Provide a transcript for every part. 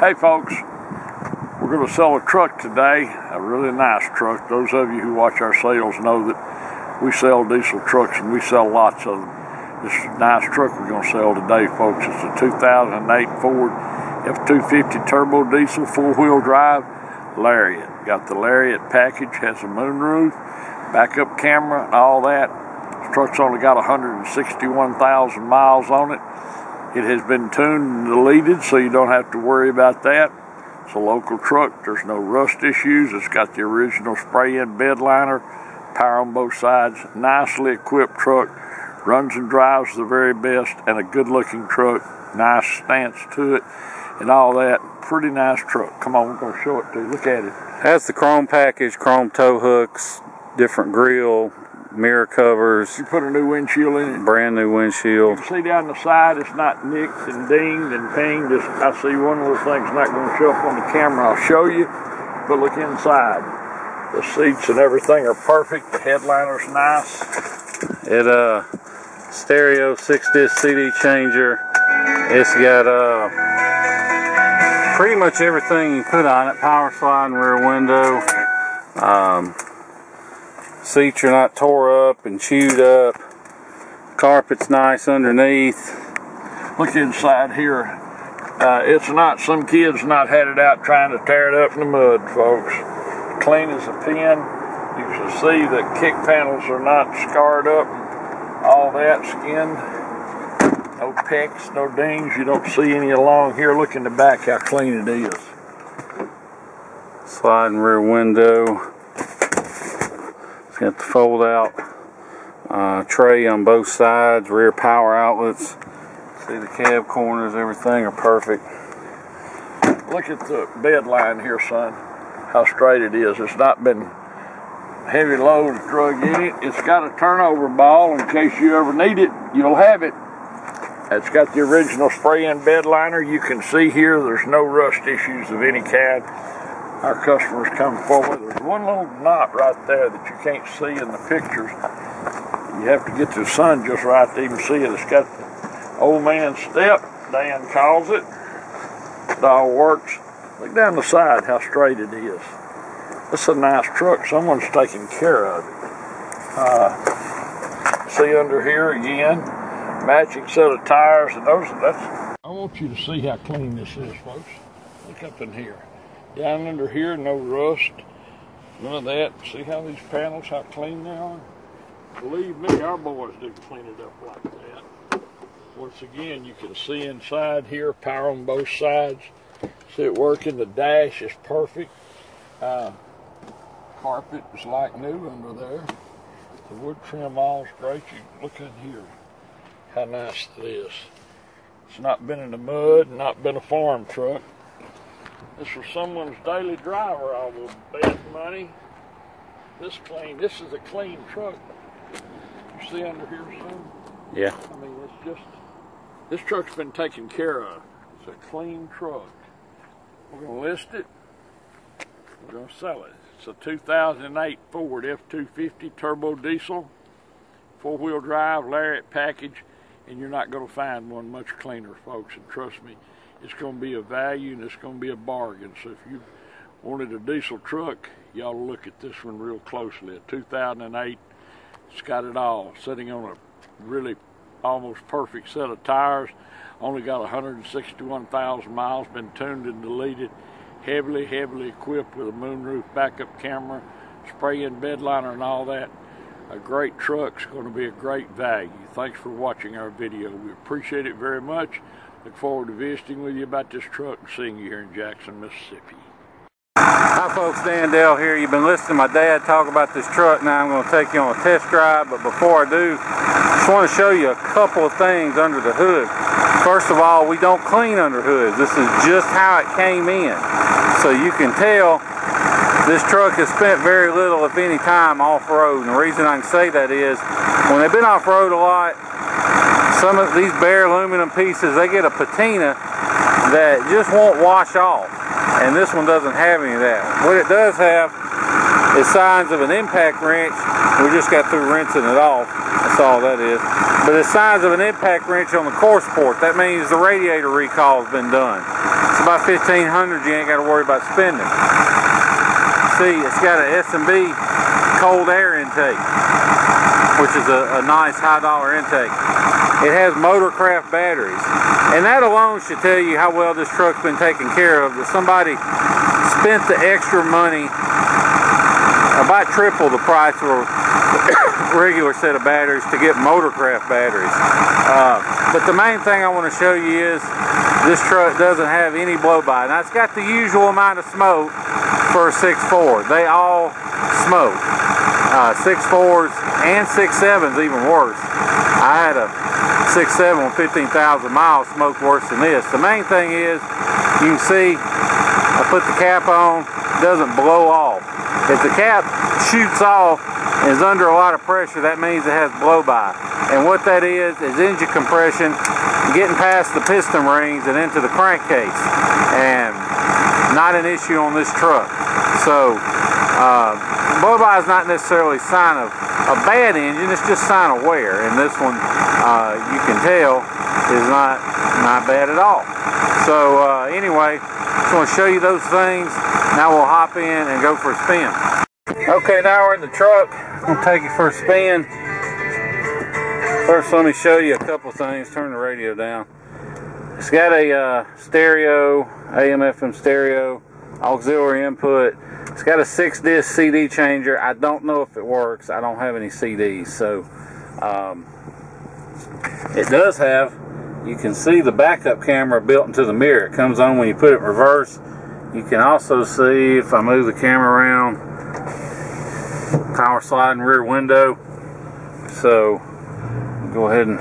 Hey folks, we're going to sell a truck today, a really nice truck. Those of you who watch our sales know that we sell diesel trucks and we sell lots of them. This nice truck we're going to sell today, folks. It's a 2008 Ford F250 turbo diesel 4-wheel drive Lariat. Got the Lariat package, has a moonroof, backup camera and all that. This truck's only got 161,000 miles on it. It has been tuned and deleted, so you don't have to worry about that. It's a local truck. There's no rust issues. It's got the original spray-in bed liner, power on both sides. Nicely equipped truck. Runs and drives the very best, and a good-looking truck. Nice stance to it and all that. Pretty nice truck. Come on, we're going to show it to you. Look at it. Has the chrome package, chrome tow hooks, different grille, mirror covers. You put a new windshield in it. Brand new windshield. You can see down the side it's not nicked and dinged and pinged. I see one of those things not going to show up on the camera. I'll show you, but look inside. The seats and everything are perfect. The headliner's nice. It stereo 6-disc CD changer. It's got pretty much everything you put on it. Power sliding rear window. Seats are not tore up and chewed up. Carpet's nice underneath. Look inside here. It's not, some kids not had it out trying to tear it up in the mud, folks. Clean as a pin. You can see the kick panels are not scarred up. All that skinned. No pecks, no dings. You don't see any along here. Look in the back how clean it is. Sliding rear window. Got the fold out tray on both sides, rear power outlets. See the cab corners, everything are perfect. Look at the bed line here, son. How straight it is. It's not been heavy loads drug in it. It's got a turnover ball in case you ever need it. You'll have it. It's got the original spray-in bed liner. You can see here there's no rust issues of any kind. Our customers come forward. There's one little knot right there that you can't see in the pictures. You have to get the sun just right to even see it. It's got the old man step, Dan calls it. It all works. Look down the side how straight it is. It's a nice truck. Someone's taking care of it. See under here again, matching set of tires, and I want you to see how clean this is, folks. Look up in here. Down under here, no rust, none of that. See how these panels, how clean they are? Believe me, our boys do clean it up like that. Once again, you can see inside here, power on both sides. See it working, the dash is perfect. Carpet is like new under there. The wood trim all is great. You look in here, how nice it is. It's not been in the mud, not been a farm truck. This was someone's daily driver. I will bet money. This is a clean truck. You see under here, son? Yeah. I mean, it's just, this truck's been taken care of. It's a clean truck. We're going to list it. We're going to sell it. It's a 2008 Ford F250 turbo diesel, 4-wheel drive, Lariat package, and you're not going to find one much cleaner, folks, and trust me. It's going to be a value and it's going to be a bargain. So if you wanted a diesel truck, you ought to look at this one real closely. A 2008, it's got it all. Sitting on a really almost perfect set of tires. Only got 161,000 miles, been tuned and deleted. Heavily equipped with a moonroof backup camera, spray-in bed liner and all that. A great truck's going to be a great value. Thanks for watching our video. We appreciate it very much. Look forward to visiting with you about this truck and seeing you here in Jackson, Mississippi. Hi folks, Dan Dell here. You've been listening to my dad talk about this truck. Now I'm going to take you on a test drive, but before I do, I just want to show you a couple of things under the hood. First of all, we don't clean under hoods. This is just how it came in. So you can tell this truck has spent very little, if any, time off-road. And the reason I can say that is, when they've been off-road a lot, some of these bare aluminum pieces, they get a patina that just won't wash off. And this one doesn't have any of that. What it does have is signs of an impact wrench. We just got through rinsing it off. That's all that is. But it's signs of an impact wrench on the core support. That means the radiator recall has been done. It's about $1,500 you ain't got to worry about spending. See, it's got an S&B cold air intake, which is a nice high dollar intake. It has Motorcraft batteries, and that alone should tell you how well this truck's been taken care of, that somebody spent the extra money, about triple the price of a regular set of batteries, to get Motorcraft batteries. But the main thing I want to show you is this truck doesn't have any blow-by. Now, it's got the usual amount of smoke for a 6.4. They all smoke. 6.4s and 6.7s even worse. I had a 6.7 with 15,000 miles, smoked worse than this. The main thing is, you can see, I put the cap on, it doesn't blow off. If the cap shoots off and is under a lot of pressure, that means it has blow-by. And what that is engine compression getting past the piston rings and into the crankcase. And not an issue on this truck. So, blow-by is not necessarily a sign of a bad engine, it's just a sign of wear. And this one, you can tell, is not bad at all. So, anyway, just want to show you those things. Now we'll hop in and go for a spin. Okay, now we're in the truck. I'm going to take you for a spin. First, let me show you a couple things. Turn the radio down. It's got a stereo, AM/FM stereo, auxiliary input. It's got a 6-disc CD changer. I don't know if it works. I don't have any CDs. So, it does have, you can see the backup camera built into the mirror. It comes on when you put it in reverse. You can also see, if I move the camera around, power sliding rear window. So, go ahead and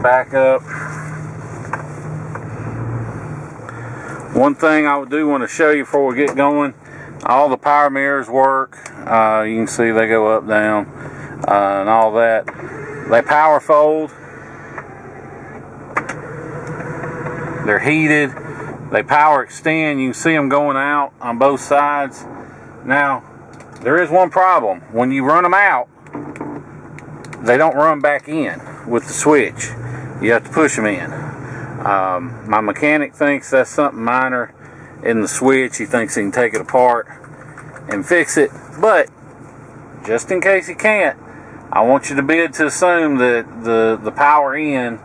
back up. One thing I do want to show you before we get going, all the power mirrors work. You can see they go up, down, and all that. They power fold. They're heated. They power extend. You can see them going out on both sides. Now, there is one problem. When you run them out, they don't run back in with the switch. You have to push them in. My mechanic thinks that's something minor in the switch. He thinks he can take it apart and fix it. But, just in case he can't, I want you to be able to assume that the power in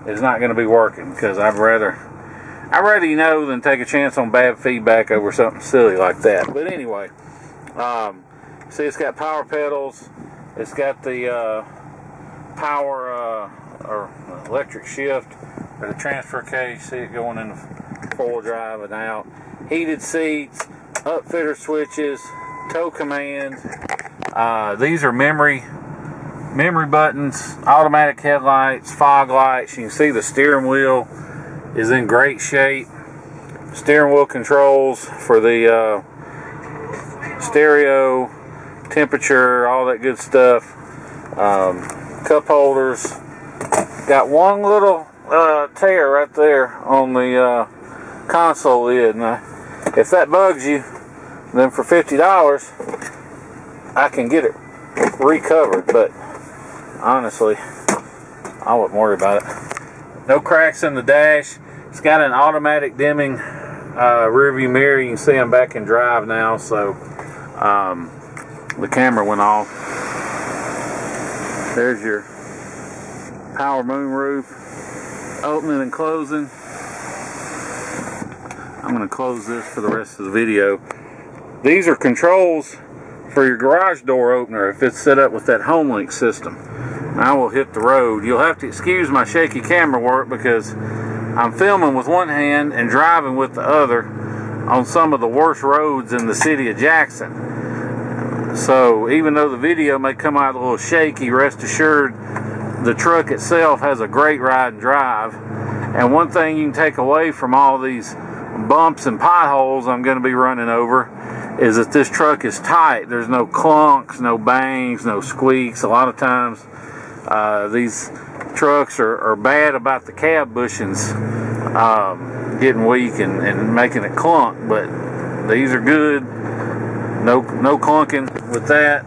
is not going to be working, because I'd rather you know than take a chance on bad feedback over something silly like that. But anyway, see, it's got power pedals. It's got the power or electric shift or the transfer case. See it going in the 4-wheel drive and out. Heated seats, upfitter switches, tow command. These are memory buttons, automatic headlights, fog lights. You can see the steering wheel is in great shape. Steering wheel controls for the stereo, temperature, all that good stuff. Cup holders. Got one little tear right there on the console lid. Now, if that bugs you, then for $50 I can get it recovered, but honestly I wouldn't worry about it. No cracks in the dash. It's got an automatic dimming rear view mirror. You can see I'm back in drive now, so the camera went off. There's your power moonroof, opening and closing. I'm going to close this for the rest of the video. These are controls for your garage door opener if it's set up with that HomeLink system. Now we'll hit the road. You'll have to excuse my shaky camera work because I'm filming with one hand and driving with the other on some of the worst roads in the city of Jackson. So even though the video may come out a little shaky, rest assured the truck itself has a great ride and drive. And one thing you can take away from all these bumps and potholes I'm going to be running over is that this truck is tight. There's no clunks, no bangs, no squeaks. A lot of times these trucks are bad about the cab bushings getting weak and making it clunk, but these are good. No clunking with that.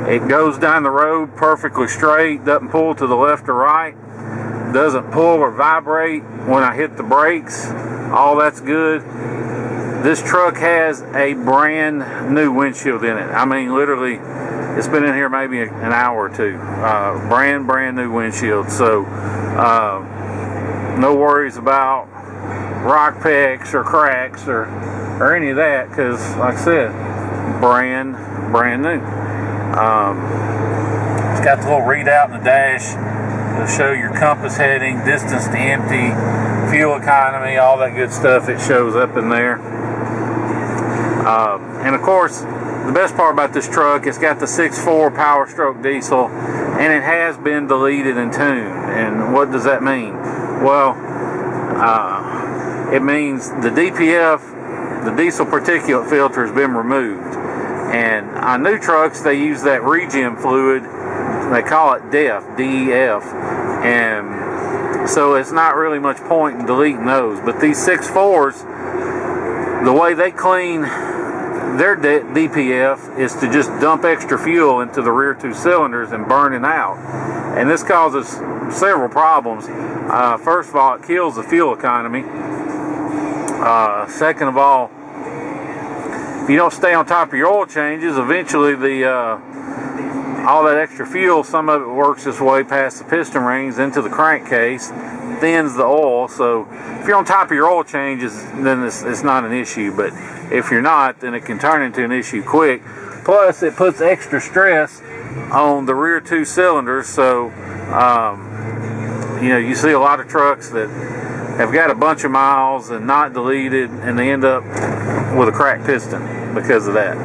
It goes down the road perfectly straight, doesn't pull to the left or right. doesn't pull or vibrate when I hit the brakes. All that's good. This truck has a brand new windshield in it. I mean, literally, it's been in here maybe an hour or two. Brand new windshield. So no worries about rock pecks or cracks or any of that, because like I said, brand new. It's got the little readout in the dash. It'll show your compass heading, distance to empty, fuel economy, all that good stuff. It shows up in there. And of course, the best part about this truck, it's got the 6.4 Power Stroke diesel, and it has been deleted and tuned. And what does that mean? Well, it means the DPF, the diesel particulate filter, has been removed. And on new trucks, they use that regen fluid. They call it DEF, D-E-F. And so it's not really much point in deleting those. But these 6.4s, the way they clean their DPF is to just dump extra fuel into the rear two cylinders and burn it out. And this causes several problems. First of all, it kills the fuel economy. Second of all, if you don't stay on top of your oil changes, eventually all that extra fuel, some of it works its way past the piston rings into the crankcase, thins the oil. So if you're on top of your oil changes, then it's not an issue. But if you're not, then it can turn into an issue quick. Plus, it puts extra stress on the rear two cylinders. So you know, you see a lot of trucks that have got a bunch of miles and not deleted, and they end up with a cracked piston because of that.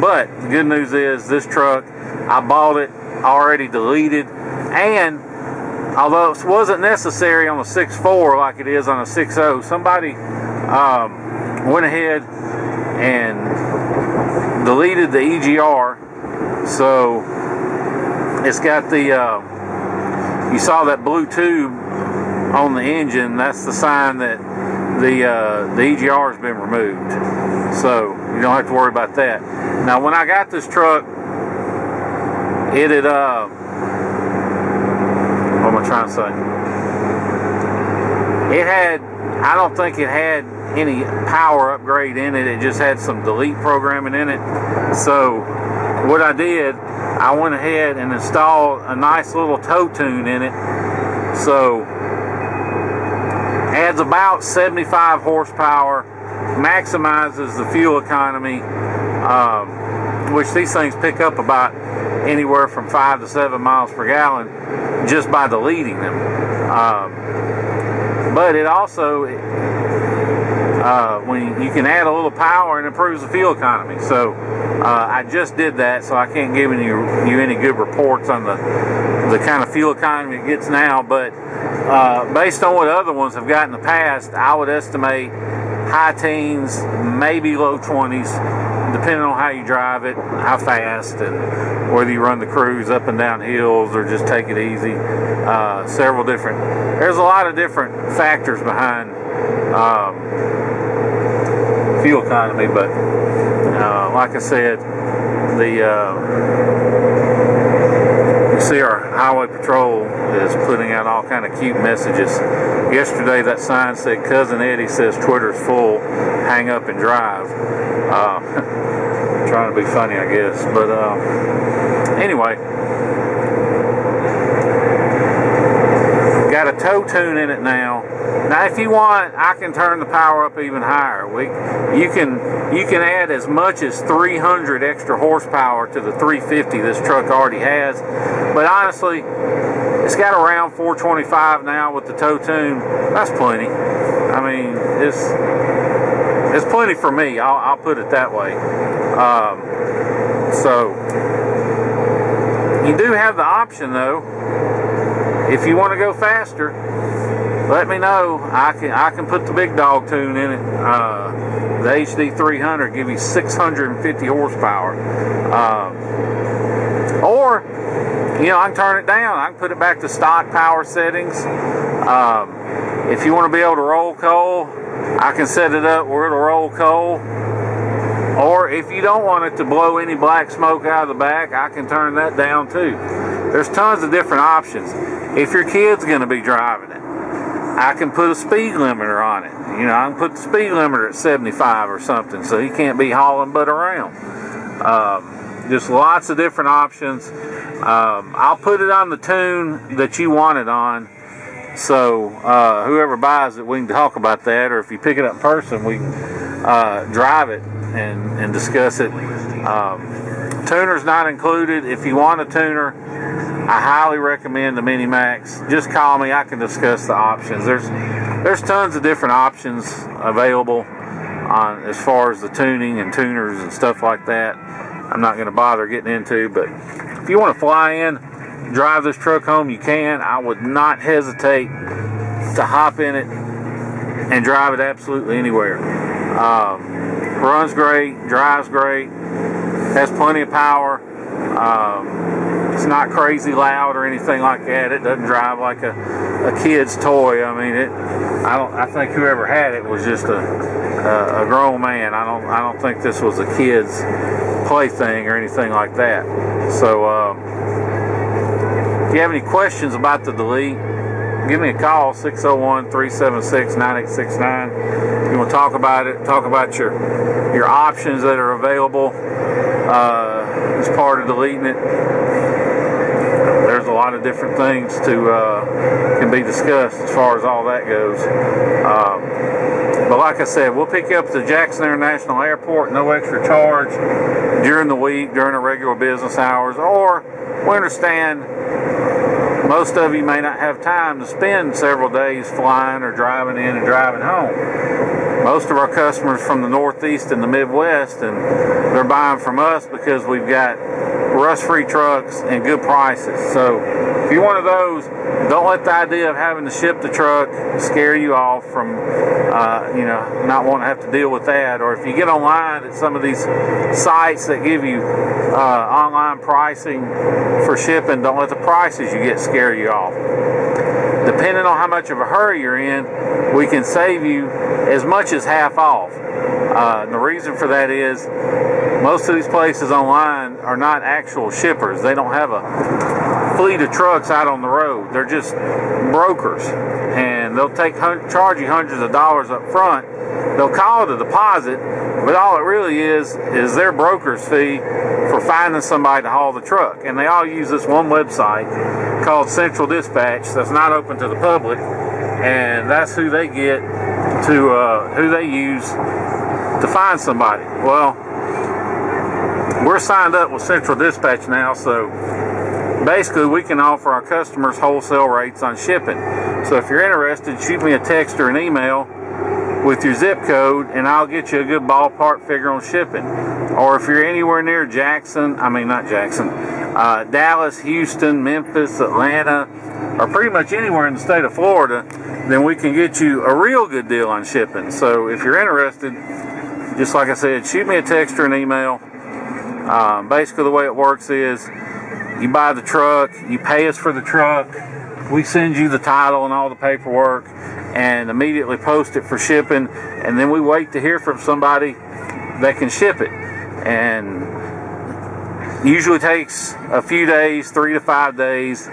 But the good news is, this truck, I bought it already deleted, and although it wasn't necessary on a 6.4 like it is on a 6.0, somebody went ahead and deleted the EGR. So it's got the you saw that blue tube on the engine. That's the sign that the EGR has been removed. So you don't have to worry about that. Now, when I got this truck, it had what am I trying to say? It had, I don't think it had any power upgrade in it. It just had some delete programming in it. So what I did, I went ahead and installed a nice little tow tune in it. So adds about 75 horsepower, maximizes the fuel economy, which these things pick up about anywhere from 5 to 7 miles per gallon just by deleting them. But it also, when you can add a little power, and improves the fuel economy. So I just did that, so I can't give you any good reports on the kind of fuel economy it gets now. But based on what other ones have got in the past, I would estimate high teens, maybe low 20s, depending on how you drive it, how fast, and whether you run the cruise up and down hills or just take it easy. There's a lot of different factors behind fuel economy, but like I said, you see our highway patrol is putting out all kind of cute messages. Yesterday that sign said, "Cousin Eddie says Twitter's full, hang up and drive." Trying to be funny, I guess. But anyway, got a tow tune in it now. Now, if you want, I can turn the power up even higher. You can add as much as 300 extra horsepower to the 350 this truck already has. But honestly, it's got around 425 now with the tow tune. That's plenty. I mean, it's plenty for me. I'll put it that way. So you do have the option, though. If you want to go faster, let me know. I can put the big dog tune in it. The HD 300 give you 650 horsepower. Or, you know, I can turn it down. I can put it back to stock power settings. If you want to be able to roll coal, I can set it up where it'll roll coal. Or if you don't want it to blow any black smoke out of the back, I can turn that down too. There's tons of different options. If your kid's going to be driving it, I can put a speed limiter on it. You know, I can put the speed limiter at 75 or something, so he can't be hauling butt around. Just lots of different options. I'll put it on the tune that you want it on, so whoever buys it, we can talk about that, or if you pick it up in person, we can drive it and discuss it. Tuner's not included. If you want a tuner, I highly recommend the Mini Max. Just call me. I can discuss the options. There's tons of different options available on as far as the tuning and tuners and stuff like that. I'm not going to bother getting into, but if you want to fly in, drive this truck home, you can. I would not hesitate to hop in it and drive it absolutely anywhere. Runs great, drives great, has plenty of power. It's not crazy loud or anything like that. It doesn't drive like a kid's toy. I mean, I think whoever had it was just a grown man. I don't think this was a kid's plaything or anything like that. So if you have any questions about the Delete, give me a call, 601-376-9869. If you want to talk about it, talk about your options that are available as part of deleting it. There's a lot of different things can be discussed as far as all that goes. But like I said, we'll pick you up at the Jackson International Airport, no extra charge during the week, during the regular business hours, or we understand most of you may not have time to spend several days flying or driving in and driving home. Most of our customers from the Northeast and the Midwest, and they're buying from us because we've got rust-free trucks and good prices. So if you're one of those, don't let the idea of having to ship the truck scare you off from not wanting to have to deal with that. Or if you get online at some of these sites that give you online pricing for shipping, don't let the prices you get scare you off. Depending on how much of a hurry you're in, we can save you as much as half off. And the reason for that is most of these places online are not actual shippers. They don't have a fleet of trucks out on the road. They're just brokers, and they'll charge you hundreds of dollars up front. They'll call it a deposit, but all it really is their broker's fee for finding somebody to haul the truck. And they all use this one website called Central Dispatch that's not open to the public, and that's who they get to who they use to find somebody. Well, we're signed up with Central Dispatch now, so basically we can offer our customers wholesale rates on shipping. So if you're interested, shoot me a text or an email with your zip code, and I'll get you a good ballpark figure on shipping. Or if you're anywhere near Dallas, Houston, Memphis, Atlanta, or pretty much anywhere in the state of Florida, then we can get you a real good deal on shipping. So if you're interested, just like I said, shoot me a text or an email. Basically the way it works is you buy the truck, you pay us for the truck, we send you the title and all the paperwork and immediately post it for shipping, and then we wait to hear from somebody that can ship it. And usually takes a few days, 3 to 5 days.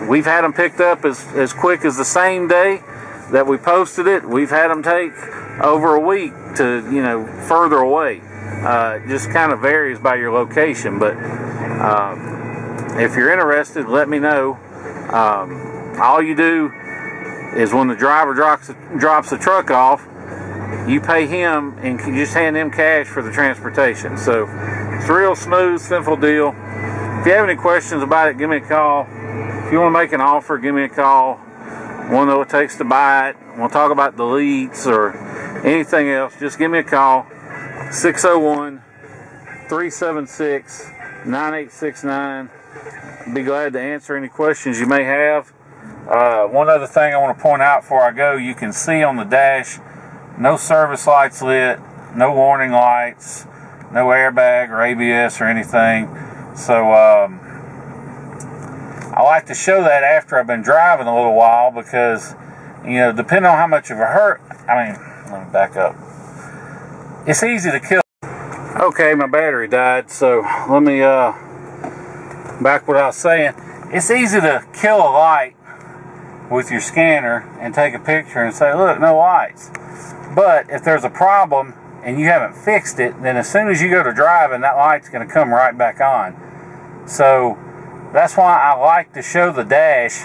We've had them picked up as quick as the same day that we posted it. We've had them take over a week to, further away. It just kind of varies by your location, but if you're interested, let me know. All you do is when the driver drops the truck off, you pay him and you just hand him cash for the transportation. So it's a real smooth, simple deal. If you have any questions about it, give me a call. If you want to make an offer, give me a call. Want to know what it takes to buy it, want to talk about deletes or anything else, just give me a call. 601-376-9869. Be glad to answer any questions you may have. One other thing I want to point out before I go, you can see on the dash, no service lights lit, no warning lights, no airbag or ABS or anything. So I like to show that after I've been driving a little while because, depending on how much of a hurt, let me back up. It's easy to kill. Okay, my battery died, so let me back what I was saying, it's easy to kill a light with your scanner and take a picture and say, look, no lights. But if there's a problem and you haven't fixed it, then as soon as you go to driving, that light's going to come right back on. So that's why I like to show the dash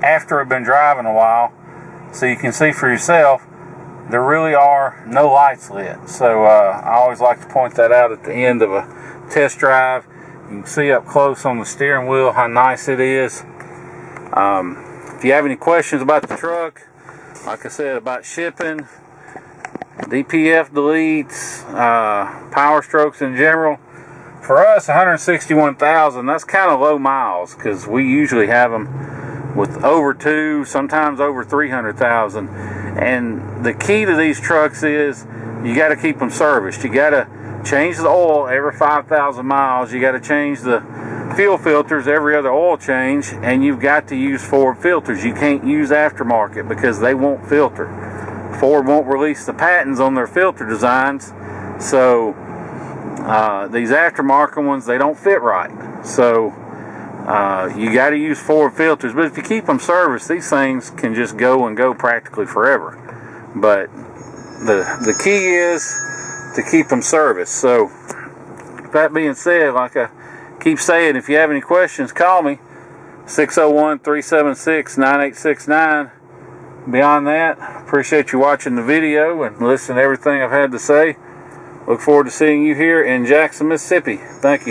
after I've been driving a while, so you can see for yourself there really are no lights lit. So I always like to point that out at the end of a test drive. You can see up close on the steering wheel how nice it is. If you have any questions about the truck, like I said, about shipping, DPF deletes, power strokes in general, for us 161,000, that's kind of low miles, because we usually have them with over 2, sometimes over 300,000. And the key to these trucks is you got to keep them serviced. You got to change the oil every 5,000 miles. You got to change the fuel filters every other oil change, and you've got to use Ford filters. You can't use aftermarket because they won't filter. Ford won't release the patents on their filter designs, so these aftermarket ones, they don't fit right. So you got to use Ford filters. But if you keep them serviced, these things can just go and go practically forever. But the key is to keep them serviced. So that being said, like I keep saying, if you have any questions, call me, 601-376-9869. Beyond that, appreciate you watching the video and listening to everything I've had to say. Look forward to seeing you here in Jackson, Mississippi. Thank you.